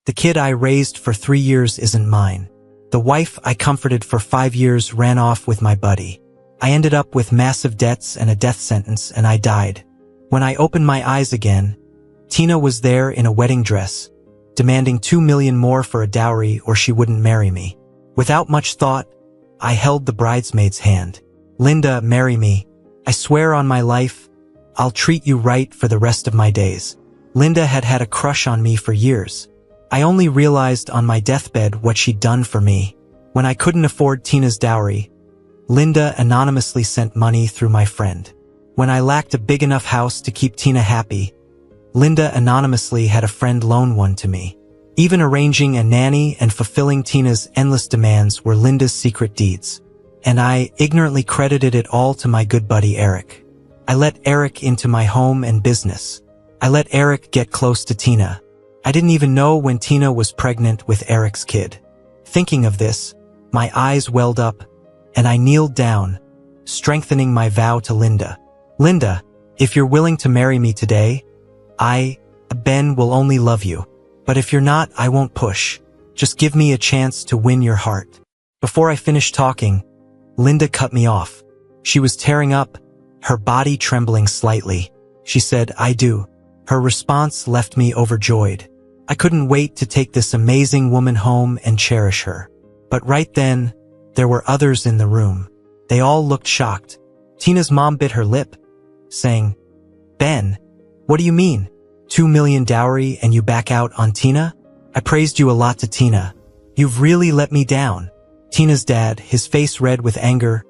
The kid I raised for 3 years isn't mine. The wife I comforted for 5 years ran off with my buddy. I ended up with massive debts and a death sentence, and I died. When I opened my eyes again, Tina was there in a wedding dress, demanding 2 million more for a dowry or she wouldn't marry me. Without much thought, I held the bridesmaid's hand. Linda, marry me. I swear on my life, I'll treat you right for the rest of my days. Linda had had a crush on me for years. I only realized on my deathbed what she'd done for me. When I couldn't afford Tina's dowry, Linda anonymously sent money through my friend. When I lacked a big enough house to keep Tina happy, Linda anonymously had a friend loan one to me. Even arranging a nanny and fulfilling Tina's endless demands were Linda's secret deeds. And I ignorantly credited it all to my good buddy Eric. I let Eric into my home and business. I let Eric get close to Tina. I didn't even know when Tina was pregnant with Eric's kid. Thinking of this, my eyes welled up, and I kneeled down, strengthening my vow to Linda. Linda, if you're willing to marry me today, Ben, will only love you. But if you're not, I won't push. Just give me a chance to win your heart. Before I finished talking, Linda cut me off. She was tearing up, her body trembling slightly. She said, I do. Her response left me overjoyed. I couldn't wait to take this amazing woman home and cherish her. But right then, there were others in the room. They all looked shocked. Tina's mom bit her lip, saying, Ben, what do you mean? 2 million dowry and you back out on Tina? I praised you a lot to Tina. You've really let me down. Tina's dad, his face red with anger,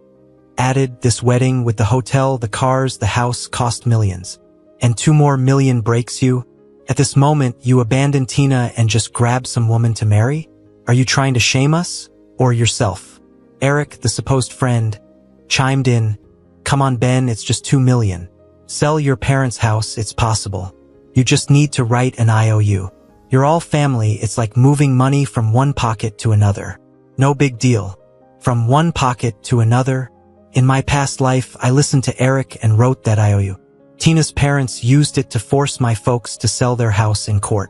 added, this wedding with the hotel, the cars, the house cost millions. And 2 more million breaks you? At this moment, you abandon Tina and just grab some woman to marry? Are you trying to shame us? Or yourself? Eric, the supposed friend, chimed in, come on Ben, it's just 2 million. Sell your parents' house, it's possible. You just need to write an IOU. You're all family, it's like moving money from one pocket to another. No big deal. From one pocket to another. In my past life, I listened to Eric and wrote that IOU. Tina's parents used it to force my folks to sell their house in court.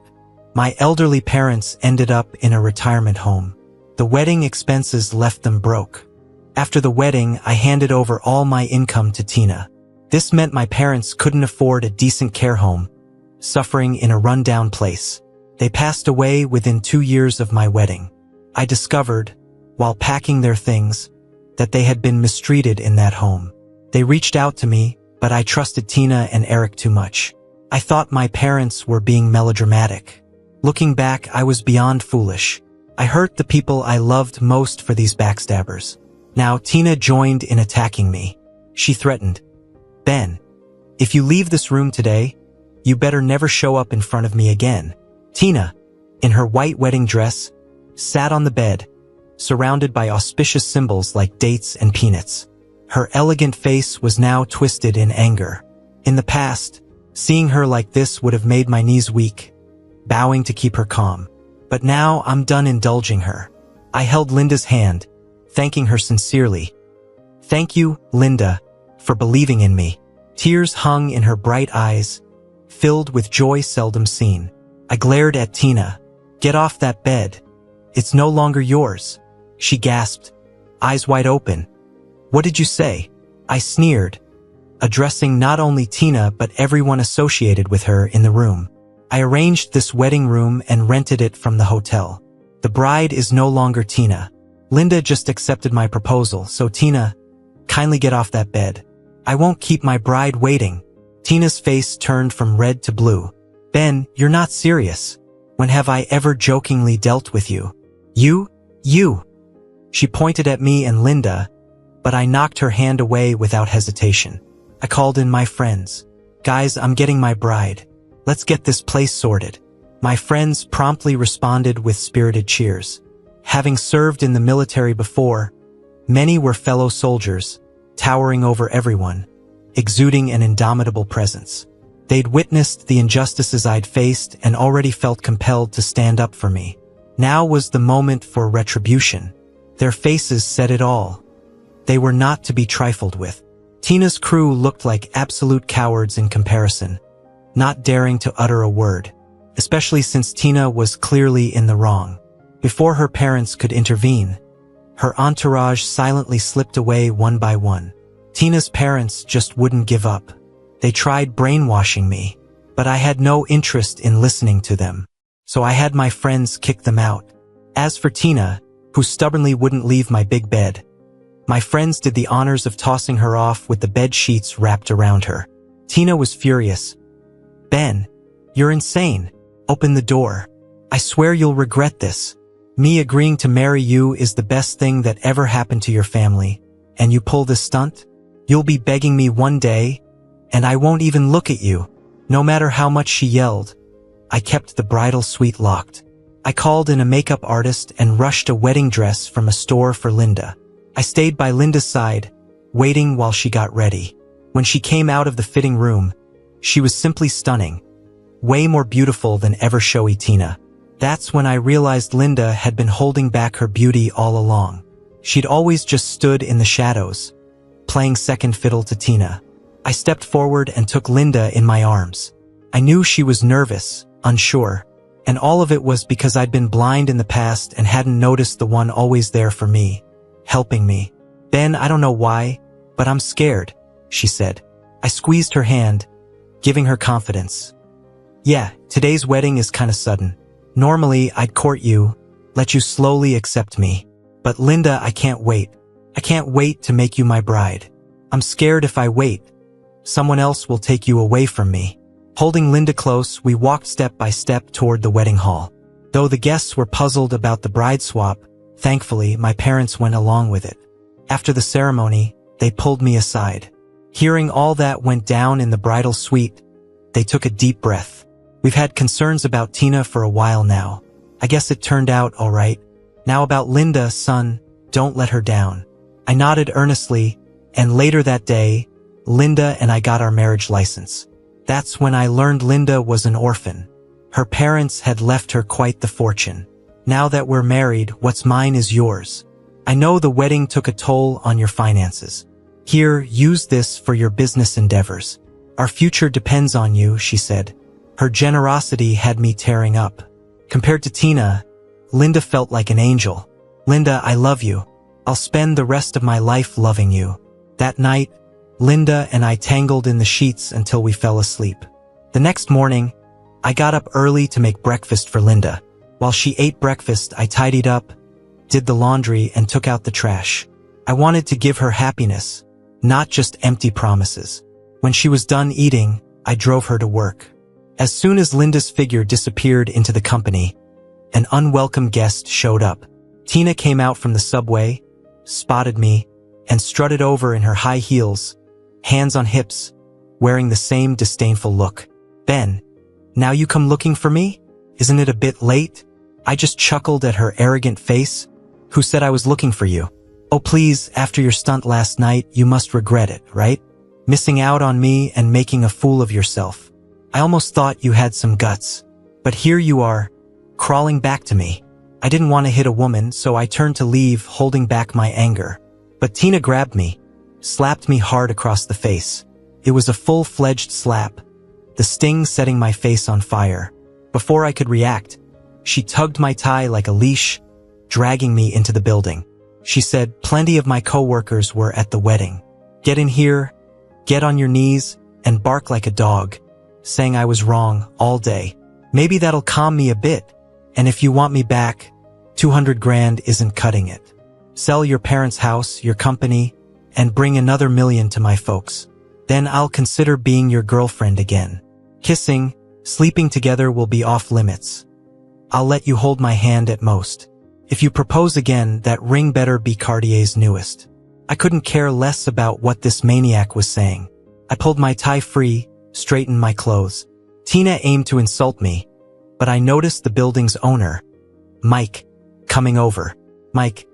My elderly parents ended up in a retirement home. The wedding expenses left them broke. After the wedding, I handed over all my income to Tina. This meant my parents couldn't afford a decent care home, suffering in a rundown place. They passed away within 2 years of my wedding. I discovered, while packing their things, that they had been mistreated in that home. They reached out to me, but I trusted Tina and Eric too much. I thought my parents were being melodramatic. Looking back, I was beyond foolish. I hurt the people I loved most for these backstabbers. Now Tina joined in attacking me. She threatened, Ben, if you leave this room today, you better never show up in front of me again. Tina, in her white wedding dress, sat on the bed, surrounded by auspicious symbols like dates and peanuts. Her elegant face was now twisted in anger. In the past, seeing her like this would have made my knees weak, bowing to keep her calm. But now I'm done indulging her. I held Linda's hand, thanking her sincerely. Thank you, Linda, for believing in me. Tears hung in her bright eyes, filled with joy seldom seen. I glared at Tina. Get off that bed. It's no longer yours. She gasped, eyes wide open. What did you say? I sneered, addressing not only Tina but everyone associated with her in the room. I arranged this wedding room and rented it from the hotel. The bride is no longer Tina. Linda just accepted my proposal, so Tina, kindly get off that bed. I won't keep my bride waiting. Tina's face turned from red to blue. Ben, you're not serious. When have I ever jokingly dealt with you? You. She pointed at me and Linda, but I knocked her hand away without hesitation. I called in my friends. Guys, I'm getting my bride. Let's get this place sorted. My friends promptly responded with spirited cheers. Having served in the military before, many were fellow soldiers, towering over everyone, exuding an indomitable presence. They'd witnessed the injustices I'd faced and already felt compelled to stand up for me. Now was the moment for retribution. Their faces said it all. They were not to be trifled with. Tina's crew looked like absolute cowards in comparison, not daring to utter a word. especially since Tina was clearly in the wrong. Before her parents could intervene, her entourage silently slipped away one by one. Tina's parents just wouldn't give up. They tried brainwashing me, but I had no interest in listening to them. So I had my friends kick them out. As for Tina, who stubbornly wouldn't leave my big bed, my friends did the honors of tossing her off with the bed sheets wrapped around her. Tina was furious. "Ben, you're insane. Open the door. I swear you'll regret this. Me agreeing to marry you is the best thing that ever happened to your family, and you pull this stunt? You'll be begging me one day, and I won't even look at you." No matter how much she yelled, I kept the bridal suite locked. I called in a makeup artist and rushed a wedding dress from a store for Linda. I stayed by Linda's side, waiting while she got ready. When she came out of the fitting room, she was simply stunning, way more beautiful than ever showy Tina. That's when I realized Linda had been holding back her beauty all along. She'd always just stood in the shadows, playing second fiddle to Tina. I stepped forward and took Linda in my arms. I knew she was nervous, unsure, and all of it was because I'd been blind in the past and hadn't noticed the one always there for me, helping me. "Ben, I don't know why, but I'm scared," she said. I squeezed her hand, giving her confidence. "Yeah, today's wedding is kinda sudden. Normally, I'd court you, let you slowly accept me. But Linda, I can't wait. I can't wait to make you my bride. I'm scared if I wait, someone else will take you away from me." Holding Linda close, we walked step by step toward the wedding hall. Though the guests were puzzled about the bride swap, thankfully, my parents went along with it. After the ceremony, they pulled me aside. Hearing all that went down in the bridal suite, they took a deep breath. "We've had concerns about Tina for a while now. I guess it turned out all right. Now about Linda, son, don't let her down." I nodded earnestly, and later that day, Linda and I got our marriage license. That's when I learned Linda was an orphan. Her parents had left her quite the fortune. Now that we're married, what's mine is yours. I know the wedding took a toll on your finances. Here, use this for your business endeavors. Our future depends on you, she said. Her generosity had me tearing up. Compared to Tina, Linda felt like an angel. "Linda, I love you. I'll spend the rest of my life loving you." That night, Linda and I tangled in the sheets until we fell asleep. The next morning, I got up early to make breakfast for Linda. While she ate breakfast, I tidied up, did the laundry, and took out the trash. I wanted to give her happiness, not just empty promises. When she was done eating, I drove her to work. As soon as Linda's figure disappeared into the company, an unwelcome guest showed up. Tina came out from the subway, spotted me, and strutted over in her high heels, hands on hips, wearing the same disdainful look. "Ben, now you come looking for me? Isn't it a bit late?" I just chuckled at her arrogant face. "Who said I was looking for you? Oh please, after your stunt last night, you must regret it, right? Missing out on me and making a fool of yourself. I almost thought you had some guts. But here you are, crawling back to me." I didn't want to hit a woman, so I turned to leave, holding back my anger. But Tina grabbed me, slapped me hard across the face. It was a full-fledged slap, the sting setting my face on fire. Before I could react, she tugged my tie like a leash, dragging me into the building. She said plenty of my coworkers were at the wedding. "Get in here, get on your knees, and bark like a dog," saying I was wrong all day. "Maybe that'll calm me a bit. And if you want me back, 200 grand isn't cutting it. Sell your parents' house, your company, and bring another $1 million to my folks. Then I'll consider being your girlfriend again. Kissing, sleeping together will be off limits. I'll let you hold my hand at most. If you propose again, that ring better be Cartier's newest." I couldn't care less about what this maniac was saying. I pulled my tie free, straightened my clothes. Tina aimed to insult me, but I noticed the building's owner, Mike, coming over. "Mike,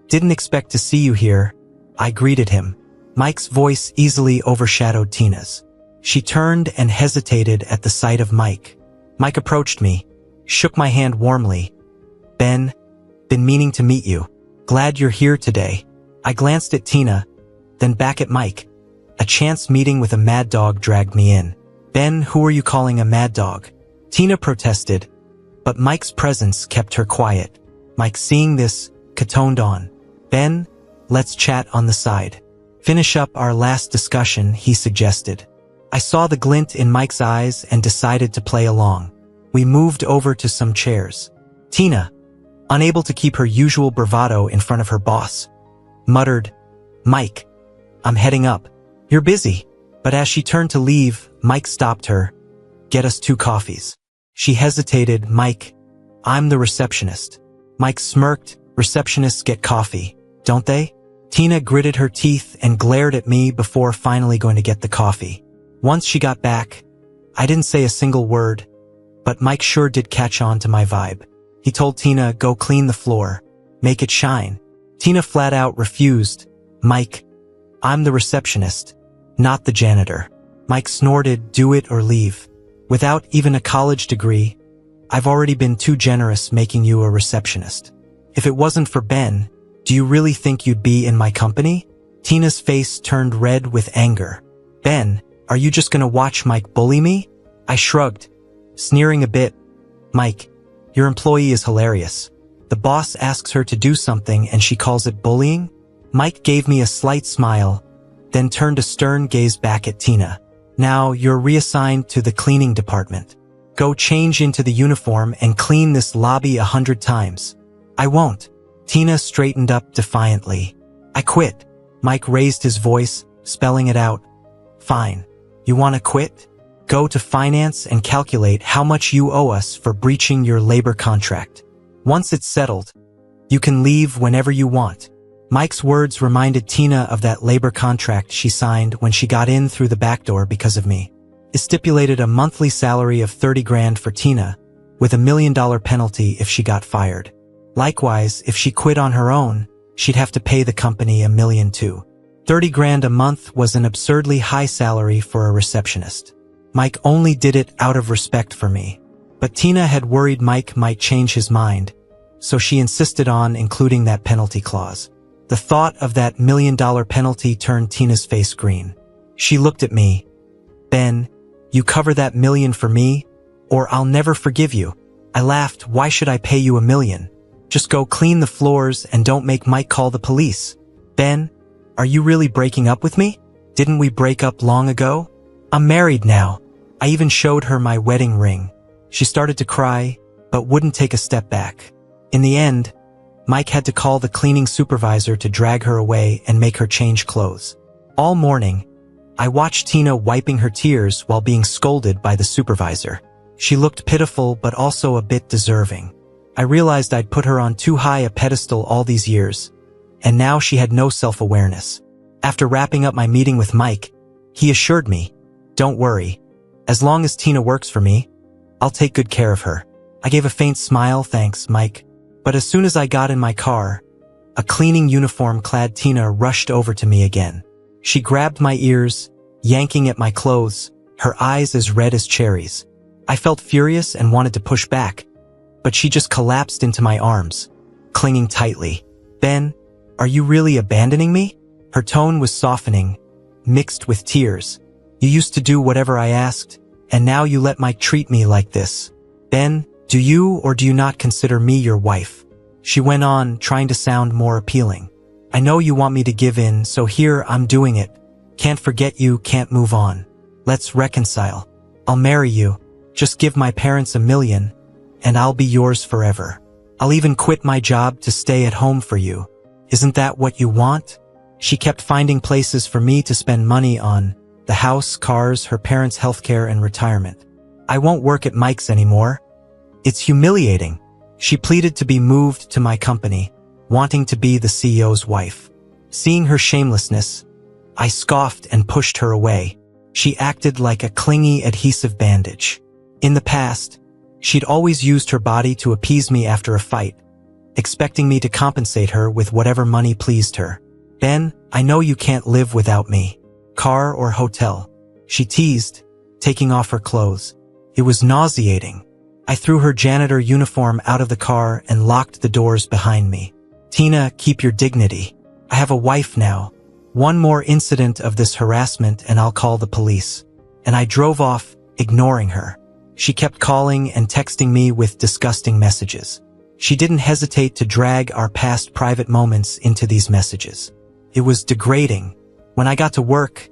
didn't expect to see you here," I greeted him. Mike's voice easily overshadowed Tina's. She turned and hesitated at the sight of Mike. Mike approached me, shook my hand warmly. "Ben, been meaning to meet you. Glad you're here today." I glanced at Tina, then back at Mike. A chance meeting with a mad dog dragged me in. "Ben, who are you calling a mad dog?" Tina protested, but Mike's presence kept her quiet. Mike, seeing this, catoned on. Ben, let's chat on the side. Finish up our last discussion, he suggested. I saw the glint in Mike's eyes and decided to play along. We moved over to some chairs. Tina, unable to keep her usual bravado in front of her boss, muttered, Mike, I'm heading up. You're busy. But as she turned to leave, Mike stopped her. Get us 2 coffees. She hesitated. Mike, I'm the receptionist. Mike smirked. Receptionists get coffee, don't they? Tina gritted her teeth and glared at me before finally going to get the coffee. Once she got back, I didn't say a single word, but Mike sure did catch on to my vibe. He told Tina, go clean the floor, make it shine. Tina flat out refused. Mike, I'm the receptionist, not the janitor. Mike snorted, do it or leave. Without even a college degree, I've already been too generous making you a receptionist. If it wasn't for Ben, do you really think you'd be in my company? Tina's face turned red with anger. Ben, are you just gonna watch Mike bully me? I shrugged, sneering a bit. Mike, your employee is hilarious. The boss asks her to do something and she calls it bullying? Mike gave me a slight smile, then turned a stern gaze back at Tina. Now you're reassigned to the cleaning department. Go change into the uniform and clean this lobby 100 times. I won't. Tina straightened up defiantly. I quit. Mike raised his voice, spelling it out. Fine. You want to quit? Go to finance and calculate how much you owe us for breaching your labor contract. Once it's settled, you can leave whenever you want. Mike's words reminded Tina of that labor contract she signed when she got in through the back door because of me. It stipulated a monthly salary of 30 grand for Tina, with $1 million penalty if she got fired. Likewise, if she quit on her own, she'd have to pay the company $1 million too. 30 grand a month was an absurdly high salary for a receptionist. Mike only did it out of respect for me. But Tina had worried Mike might change his mind, so she insisted on including that penalty clause. The thought of that $1 million penalty turned Tina's face green. She looked at me. Ben, you cover that $1 million for me, or I'll never forgive you. I laughed. Why should I pay you $1 million? Just go clean the floors and don't make Mike call the police. Ben, are you really breaking up with me? Didn't we break up long ago? I'm married now. I even showed her my wedding ring. She started to cry, but wouldn't take a step back. In the end, Mike had to call the cleaning supervisor to drag her away and make her change clothes. All morning, I watched Tina wiping her tears while being scolded by the supervisor. She looked pitiful but also a bit deserving. I realized I'd put her on too high a pedestal all these years, and now she had no self-awareness. After wrapping up my meeting with Mike, he assured me, don't worry, as long as Tina works for me, I'll take good care of her. I gave a faint smile, thanks, Mike. But as soon as I got in my car, a cleaning uniform-clad Tina rushed over to me again. She grabbed my ears, yanking at my clothes, her eyes as red as cherries. I felt furious and wanted to push back, but she just collapsed into my arms, clinging tightly. Ben, are you really abandoning me? Her tone was softening, mixed with tears. You used to do whatever I asked, and now you let Mike treat me like this. Ben, do you or do you not consider me your wife? She went on, trying to sound more appealing. I know you want me to give in, so here I'm doing it. Can't forget you, can't move on. Let's reconcile. I'll marry you. Just give my parents $1 million, and I'll be yours forever. I'll even quit my job to stay at home for you. Isn't that what you want? She kept finding places for me to spend money on: the house, cars, her parents' healthcare, and retirement. I won't work at Mike's anymore. It's humiliating. She pleaded to be moved to my company, wanting to be the CEO's wife. Seeing her shamelessness, I scoffed and pushed her away. She acted like a clingy, adhesive bandage. In the past, she'd always used her body to appease me after a fight, expecting me to compensate her with whatever money pleased her. Ben, I know you can't live without me. Car or hotel? She teased, taking off her clothes. It was nauseating. I threw her janitor uniform out of the car and locked the doors behind me. Tina, keep your dignity. I have a wife now. One more incident of this harassment and I'll call the police. And I drove off, ignoring her. She kept calling and texting me with disgusting messages. She didn't hesitate to drag our past private moments into these messages. It was degrading. When I got to work,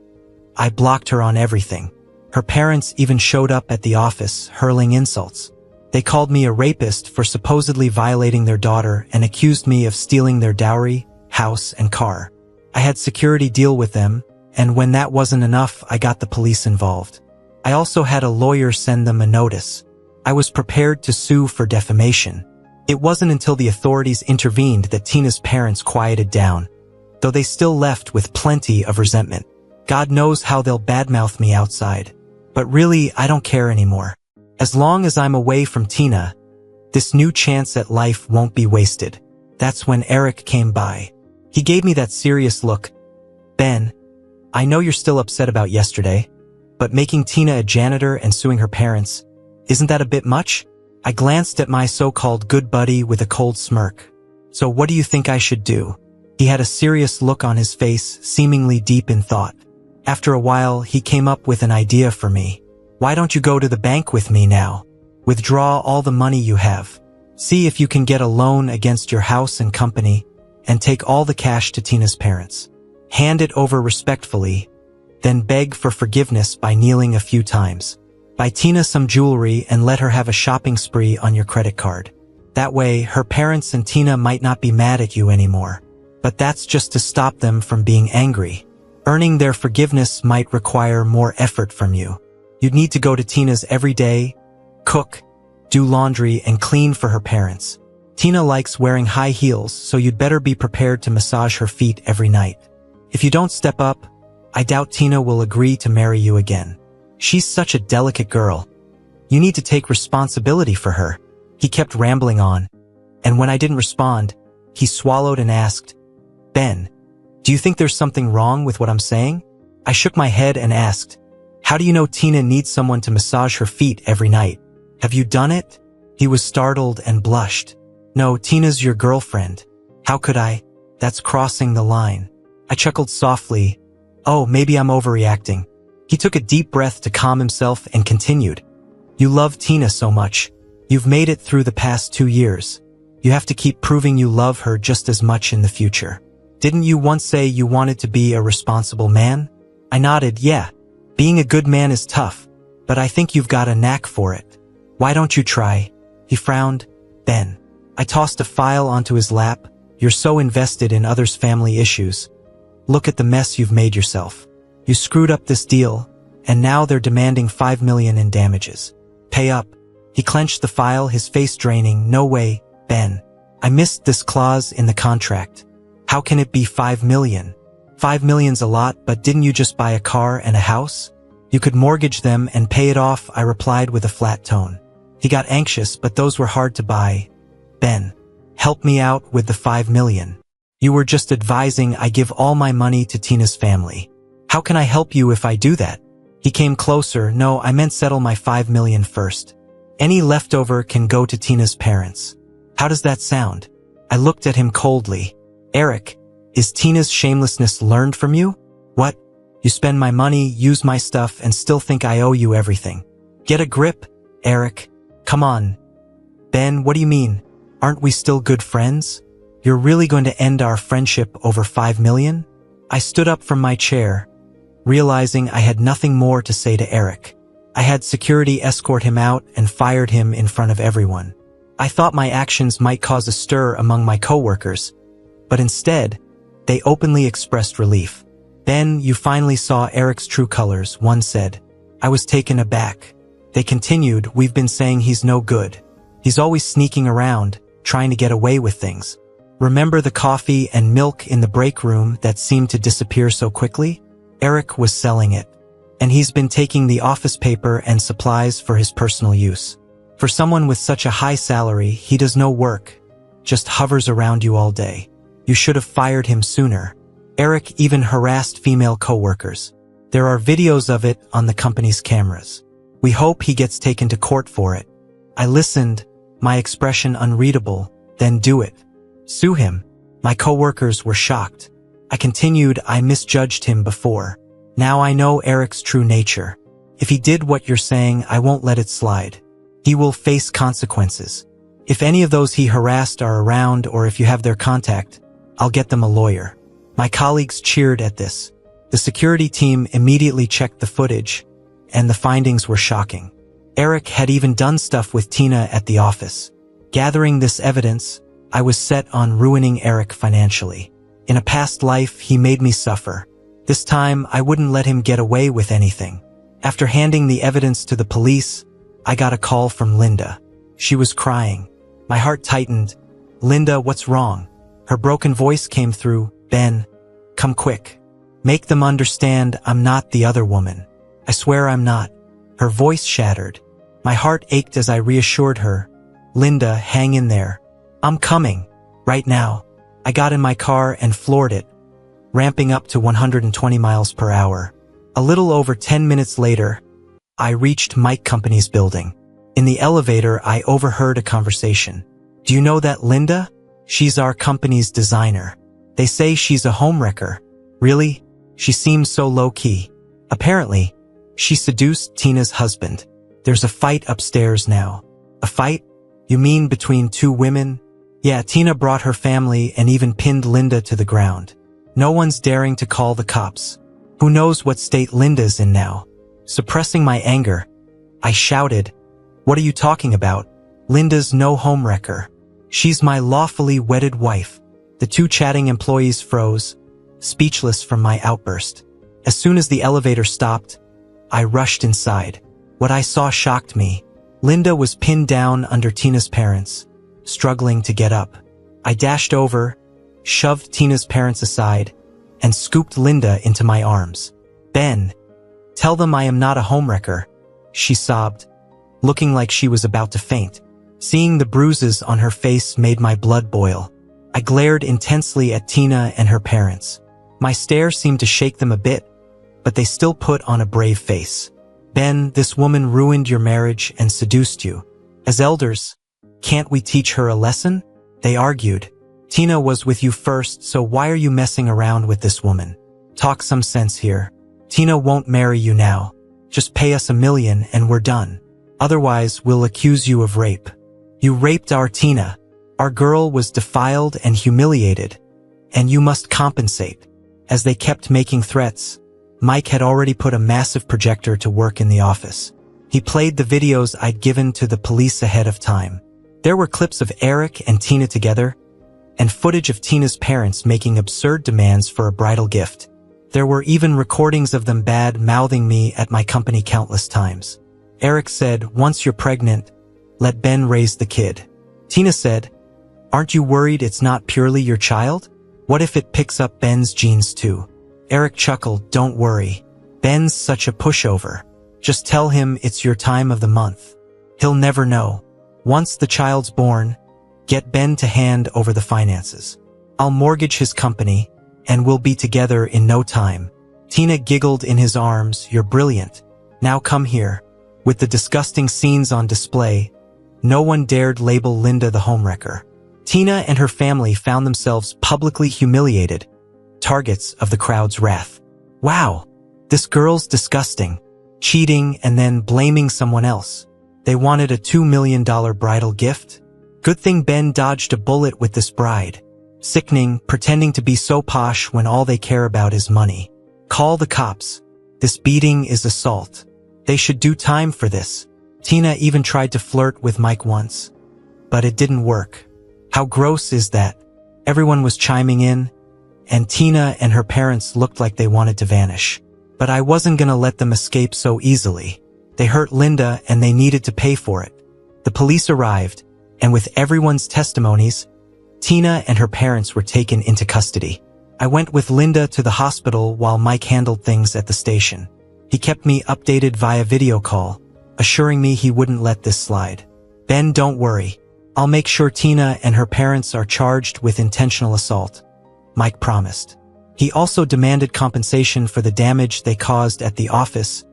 I blocked her on everything. Her parents even showed up at the office, hurling insults. They called me a rapist for supposedly violating their daughter and accused me of stealing their dowry, house, and car. I had security deal with them, and when that wasn't enough, I got the police involved. I also had a lawyer send them a notice. I was prepared to sue for defamation. It wasn't until the authorities intervened that Tina's parents quieted down, though they still left with plenty of resentment. God knows how they'll badmouth me outside. But really, I don't care anymore. As long as I'm away from Tina, this new chance at life won't be wasted. That's when Eric came by. He gave me that serious look. Ben, I know you're still upset about yesterday, but making Tina a janitor and suing her parents, isn't that a bit much? I glanced at my so-called good buddy with a cold smirk. So what do you think I should do? He had a serious look on his face, seemingly deep in thought. After a while, he came up with an idea for me. Why don't you go to the bank with me now? Withdraw all the money you have. See if you can get a loan against your house and company, and take all the cash to Tina's parents. Hand it over respectfully, then beg for forgiveness by kneeling a few times. Buy Tina some jewelry and let her have a shopping spree on your credit card. That way, her parents and Tina might not be mad at you anymore. But that's just to stop them from being angry. Earning their forgiveness might require more effort from you. You'd need to go to Tina's every day, cook, do laundry, and clean for her parents. Tina likes wearing high heels, so you'd better be prepared to massage her feet every night. If you don't step up, I doubt Tina will agree to marry you again. She's such a delicate girl. You need to take responsibility for her. He kept rambling on, and when I didn't respond, he swallowed and asked, Ben, do you think there's something wrong with what I'm saying? I shook my head and asked, how do you know Tina needs someone to massage her feet every night? Have you done it? He was startled and blushed. No, Tina's your girlfriend. How could I? That's crossing the line. I chuckled softly. Oh, maybe I'm overreacting. He took a deep breath to calm himself and continued. You love Tina so much. You've made it through the past 2 years. You have to keep proving you love her just as much in the future. Didn't you once say you wanted to be a responsible man? I nodded, yeah. Being a good man is tough, but I think you've got a knack for it. Why don't you try? He frowned. Ben. I tossed a file onto his lap. You're so invested in others' family issues. Look at the mess you've made yourself. You screwed up this deal, and now they're demanding $5 million in damages. Pay up. He clenched the file, his face draining. No way, Ben. I missed this clause in the contract. How can it be $5 million? $5 million's a lot, but didn't you just buy a car and a house? You could mortgage them and pay it off, I replied with a flat tone. He got anxious, but those were hard to buy. Ben, help me out with the $5 million. You were just advising I give all my money to Tina's family. How can I help you if I do that? He came closer. No, I meant settle my $5 million first. Any leftover can go to Tina's parents. How does that sound? I looked at him coldly. Eric, is Tina's shamelessness learned from you? What? You spend my money, use my stuff, and still think I owe you everything. Get a grip, Eric. Come on. Ben, what do you mean? Aren't we still good friends? You're really going to end our friendship over $5 million? I stood up from my chair, realizing I had nothing more to say to Eric. I had security escort him out and fired him in front of everyone. I thought my actions might cause a stir among my coworkers, but instead, they openly expressed relief. Ben, you finally saw Eric's true colors, one said. I was taken aback. They continued, we've been saying he's no good. He's always sneaking around, trying to get away with things. Remember the coffee and milk in the break room that seemed to disappear so quickly? Eric was selling it, and he's been taking the office paper and supplies for his personal use. For someone with such a high salary, he does no work, just hovers around you all day. You should have fired him sooner. Eric even harassed female coworkers. There are videos of it on the company's cameras. We hope he gets taken to court for it. I listened, my expression unreadable. Then do it. Sue him. My coworkers were shocked. I continued, I misjudged him before. Now I know Eric's true nature. If he did what you're saying, I won't let it slide. He will face consequences. If any of those he harassed are around or if you have their contact, I'll get them a lawyer." My colleagues cheered at this. The security team immediately checked the footage, and the findings were shocking. Eric had even done stuff with Tina at the office. Gathering this evidence, I was set on ruining Eric financially. In a past life, he made me suffer. This time, I wouldn't let him get away with anything. After handing the evidence to the police, I got a call from Linda. She was crying. My heart tightened. "Linda, what's wrong?" Her broken voice came through. "Ben, come quick. Make them understand I'm not the other woman. I swear I'm not." Her voice shattered. My heart ached as I reassured her. "Linda, hang in there. I'm coming. Right now." I got in my car and floored it, ramping up to 120 miles per hour. A little over 10 minutes later, I reached Mike Company's building. In the elevator, I overheard a conversation. "Do you know that Linda? She's our company's designer. They say she's a homewrecker." "Really? She seems so low-key." "Apparently, she seduced Tina's husband. There's a fight upstairs now." "A fight? You mean between two women?" "Yeah, Tina brought her family and even pinned Linda to the ground. No one's daring to call the cops. Who knows what state Linda's in now?" Suppressing my anger, I shouted, "What are you talking about? Linda's no homewrecker. She's my lawfully wedded wife." The two chatting employees froze, speechless from my outburst. As soon as the elevator stopped, I rushed inside. What I saw shocked me. Linda was pinned down under Tina's parents, struggling to get up. I dashed over, shoved Tina's parents aside, and scooped Linda into my arms. "Ben, tell them I am not a homewrecker," she sobbed, looking like she was about to faint. Seeing the bruises on her face made my blood boil. I glared intensely at Tina and her parents. My stare seemed to shake them a bit, but they still put on a brave face. "Ben, this woman ruined your marriage and seduced you. As elders, can't we teach her a lesson?" They argued. "Tina was with you first, so why are you messing around with this woman? Talk some sense here. Tina won't marry you now. Just pay us $1 million and we're done. Otherwise, we'll accuse you of rape. You raped our Tina. Our girl was defiled and humiliated, and you must compensate." As they kept making threats, Mike had already put a massive projector to work in the office. He played the videos I'd given to the police ahead of time. There were clips of Eric and Tina together, and footage of Tina's parents making absurd demands for a bridal gift. There were even recordings of them bad-mouthing me at my company countless times. Eric said, "Once you're pregnant, let Ben raise the kid." Tina said, "Aren't you worried it's not purely your child? What if it picks up Ben's genes too?" Eric chuckled, "Don't worry. Ben's such a pushover. Just tell him it's your time of the month. He'll never know. Once the child's born, get Ben to hand over the finances. I'll mortgage his company, and we'll be together in no time." Tina giggled in his arms, "You're brilliant. Now come here." With the disgusting scenes on display, no one dared label Linda the homewrecker. Tina and her family found themselves publicly humiliated, targets of the crowd's wrath. "Wow, this girl's disgusting. Cheating and then blaming someone else. They wanted a $2 million bridal gift? Good thing Ben dodged a bullet with this bride. Sickening, pretending to be so posh when all they care about is money. Call the cops. This beating is assault. They should do time for this." Tina even tried to flirt with Mike once, but it didn't work. How gross is that? Everyone was chiming in, and Tina and her parents looked like they wanted to vanish. But I wasn't gonna let them escape so easily. They hurt Linda and they needed to pay for it. The police arrived, and with everyone's testimonies, Tina and her parents were taken into custody. I went with Linda to the hospital while Mike handled things at the station. He kept me updated via video call, assuring me he wouldn't let this slide. "Ben, don't worry. I'll make sure Tina and her parents are charged with intentional assault," Mike promised. He also demanded compensation for the damage they caused at the office,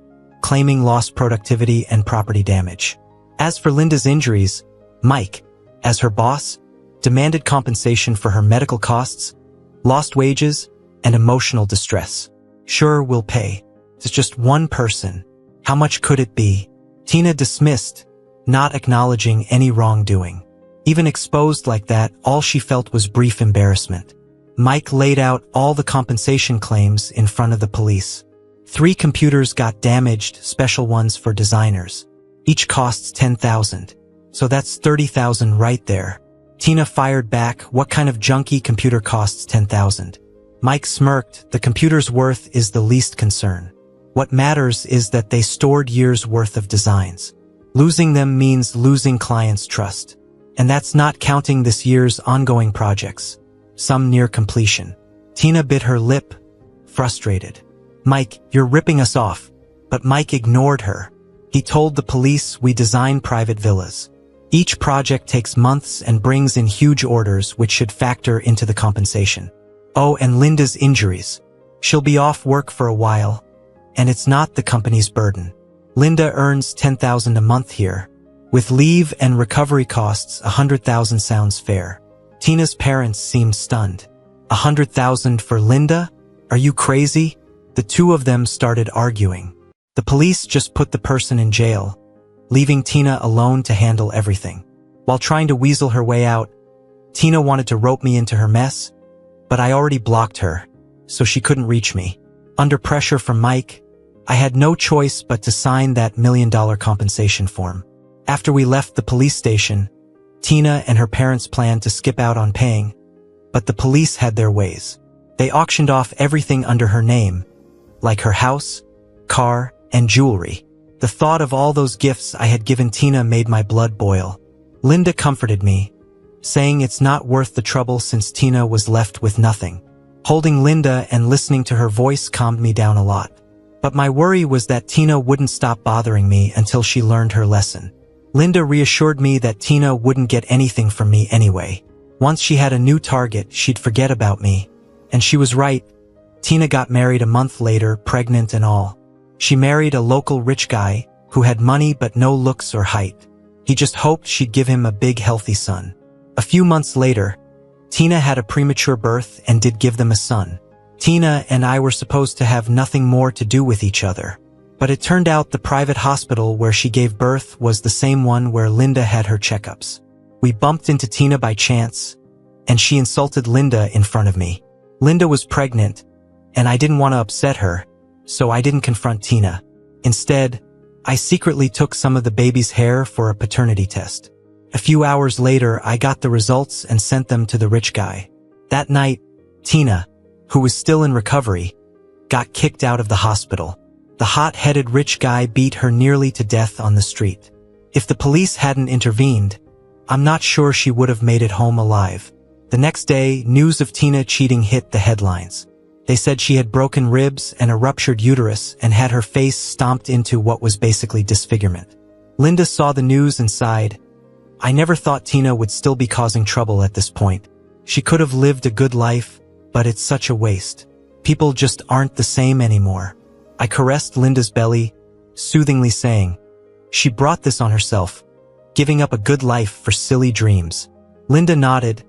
claiming lost productivity and property damage. As for Linda's injuries, Mike, as her boss, demanded compensation for her medical costs, lost wages, and emotional distress. "Sure, we'll pay. It's just one person. How much could it be? Tina dismissed, not acknowledging any wrongdoing. Even exposed like that, all she felt was brief embarrassment. Mike laid out all the compensation claims in front of the police. 3 computers got damaged, special ones for designers. Each costs $10,000. So that's $30,000 right there. Tina fired back, what kind of junky computer costs $10,000? Mike smirked, the computer's worth is the least concern. What matters is that they stored years' worth of designs. Losing them means losing clients' trust. And that's not counting this year's ongoing projects, some near completion. Tina bit her lip, frustrated. Mike, you're ripping us off. But Mike ignored her. He told the police we design private villas. Each project takes months and brings in huge orders which should factor into the compensation. Oh, and Linda's injuries. She'll be off work for a while. And it's not the company's burden. Linda earns $10,000 a month here. With leave and recovery costs, $100,000 sounds fair. Tina's parents seemed stunned. $100,000 for Linda? Are you crazy? The two of them started arguing. The police just put the person in jail, leaving Tina alone to handle everything. While trying to weasel her way out, Tina wanted to rope me into her mess, but I already blocked her, so she couldn't reach me. Under pressure from Mike, I had no choice but to sign that $1 million compensation form. After we left the police station, Tina and her parents planned to skip out on paying, but the police had their ways. They auctioned off everything under her name, like her house, car, and jewelry. The thought of all those gifts I had given Tina made my blood boil. Linda comforted me, saying it's not worth the trouble since Tina was left with nothing. Holding Linda and listening to her voice calmed me down a lot. But my worry was that Tina wouldn't stop bothering me until she learned her lesson. Linda reassured me that Tina wouldn't get anything from me anyway. Once she had a new target, she'd forget about me. And she was right. Tina got married a month later, pregnant and all. She married a local rich guy who had money but no looks or height. He just hoped she'd give him a big healthy son. A few months later, Tina had a premature birth and did give them a son. Tina and I were supposed to have nothing more to do with each other. But it turned out the private hospital where she gave birth was the same one where Linda had her checkups. We bumped into Tina by chance, and she insulted Linda in front of me. Linda was pregnant, and I didn't want to upset her, so I didn't confront Tina. Instead, I secretly took some of the baby's hair for a paternity test. A few hours later, I got the results and sent them to the rich guy. That night, Tina, who was still in recovery, got kicked out of the hospital. The hot-headed rich guy beat her nearly to death on the street. If the police hadn't intervened, I'm not sure she would have made it home alive. The next day, news of Tina cheating hit the headlines. They said she had broken ribs and a ruptured uterus and had her face stomped into what was basically disfigurement. Linda saw the news and sighed. I never thought Tina would still be causing trouble at this point. She could have lived a good life, but it's such a waste. People just aren't the same anymore. I caressed Linda's belly, soothingly saying, she brought this on herself, giving up a good life for silly dreams. Linda nodded,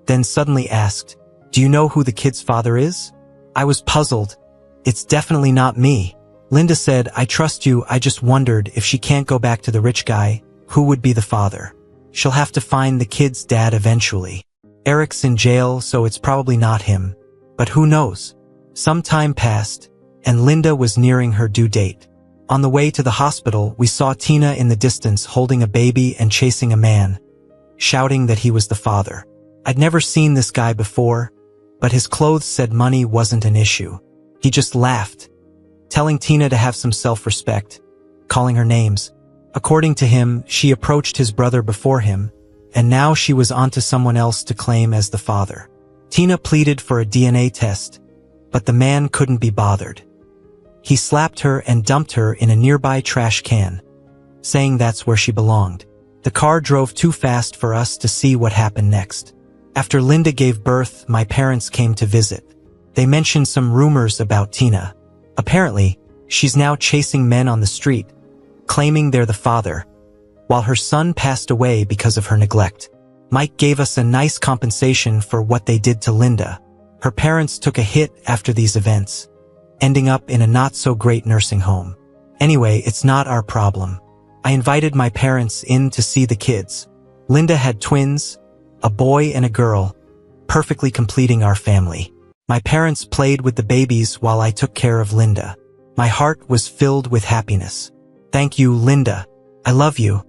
then suddenly asked, do you know who the kid's father is? I was puzzled. It's definitely not me. Linda said, I trust you, I just wondered if she can't go back to the rich guy, who would be the father? She'll have to find the kid's dad eventually. Eric's in jail, so it's probably not him. But who knows? Some time passed, and Linda was nearing her due date. On the way to the hospital, we saw Tina in the distance holding a baby and chasing a man, shouting that he was the father. I'd never seen this guy before, but his clothes said money wasn't an issue. He just laughed, telling Tina to have some self-respect, calling her names. According to him, she approached his brother before him, and now she was onto someone else to claim as the father. Tina pleaded for a DNA test, but the man couldn't be bothered. He slapped her and dumped her in a nearby trash can, saying that's where she belonged. The car drove too fast for us to see what happened next. After Linda gave birth, my parents came to visit. They mentioned some rumors about Tina. Apparently, she's now chasing men on the street, claiming they're the father, while her son passed away because of her neglect. Mike gave us a nice compensation for what they did to Linda. Her parents took a hit after these events, ending up in a not-so-great nursing home. Anyway, it's not our problem. I invited my parents in to see the kids. Linda had twins, a boy and a girl, perfectly completing our family. My parents played with the babies while I took care of Linda. My heart was filled with happiness. Thank you, Linda. I love you.